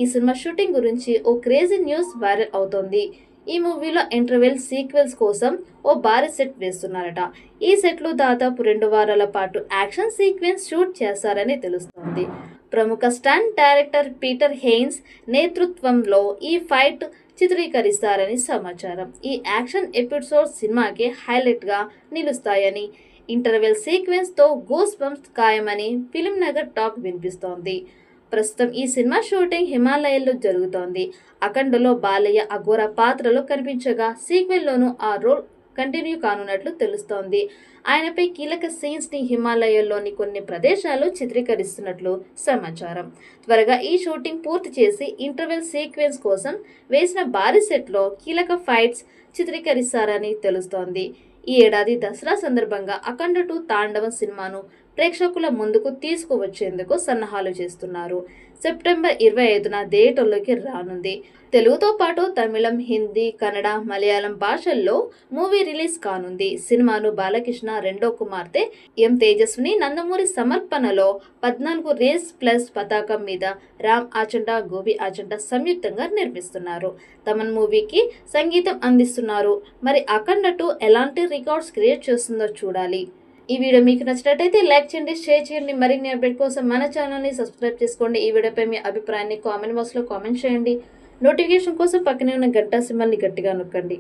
ఈ cinema shooting గురించి ఓ crazy news viral అవుతోంది. ఈ మూవీలో ఇంటర్వెల్ సీక్వెల్స్ కోసం ఓ భారీ సెట్ వేస్తున్నారట. ఈ సెట్లో దాదాపు 2 వారాల పాటు యాక్షన్ సీక్వెన్స్ షూట్ చేస్తారని తెలుస్తోంది. ప్రముఖ స్టంట్ డైరెక్టర్ పీటర్ హెయిన్స్ నేతృత్వంలో ఈ ఫైట్ చిత్రీకరిస్తారని సమాచారం. ఈ యాక్షన్ ఎపిసోడ్ సినిమాకి హైలైట్గా నిలుస్తాయని, ఇంటర్వెల్ సీక్వెన్స్తో గూస్ బంప్స్ ఖాయమని ఫిల్మ్ నగర్ టాక్ వినిపిస్తోంది. ప్రస్తుతం ఈ సినిమా షూటింగ్ హిమాలయాల్లో జరుగుతోంది. అఖండలో బాలయ్య అఘోర పాత్రలో కనిపించగా సీక్వెల్లోనూ ఆ రోల్ కంటిన్యూ కానున్నట్లు తెలుస్తోంది. ఆయనపై కీలక సీన్స్ ని హిమాలయాల్లోని కొన్ని ప్రదేశాలు చిత్రీకరిస్తున్నట్లు సమాచారం. త్వరగా ఈ షూటింగ్ పూర్తి చేసి ఇంటర్వెల్ సీక్వెన్స్ కోసం వేసిన భారీ సెట్లో కీలక ఫైట్స్ చిత్రీకరిస్తారని తెలుస్తోంది. ఈ ఏడాది దసరా సందర్భంగా అఖండ 2 తాండవం సినిమాను ప్రేక్షకుల ముందుకు తీసుకువచ్చేందుకు సన్నాహాలు చేస్తున్నారు. సెప్టెంబర్ 25న థియేటర్లోకి రానుంది. తెలుగుతో పాటు తమిళం, హిందీ, కన్నడ, మలయాళం భాషల్లో మూవీ రిలీజ్ కానుంది. సినిమాను బాలకృష్ణ రెండో కుమార్తె ఎం తేజస్విని నందమూరి సమర్పణలో 14 రేస్ ప్లస్ పతాకం మీద రామ్ ఆచంట, గోపి ఆచంట సంయుక్తంగా నిర్మిస్తున్నారు. తమన్ మూవీకి సంగీతం అందిస్తున్నారు. మరి అఖండ 2 ఎలాంటి రికార్డ్స్ క్రియేట్ చేస్తుందో చూడాలి. ఈ వీడియో మీకు నచ్చినట్టయితే లైక్ చేయండి, షేర్ చేయండి. మరిన్ని అప్డేట్ కోసం మన ఛానల్ని సబ్స్క్రైబ్ చేసుకోండి. ఈ వీడియోపై మీ అభిప్రాయాన్ని కామెంట్ బాక్స్లో కామెంట్ చేయండి. నోటిఫికేషన్ కోసం పక్కనే ఉన్న గంట సింబల్ని గట్టిగా నొక్కండి.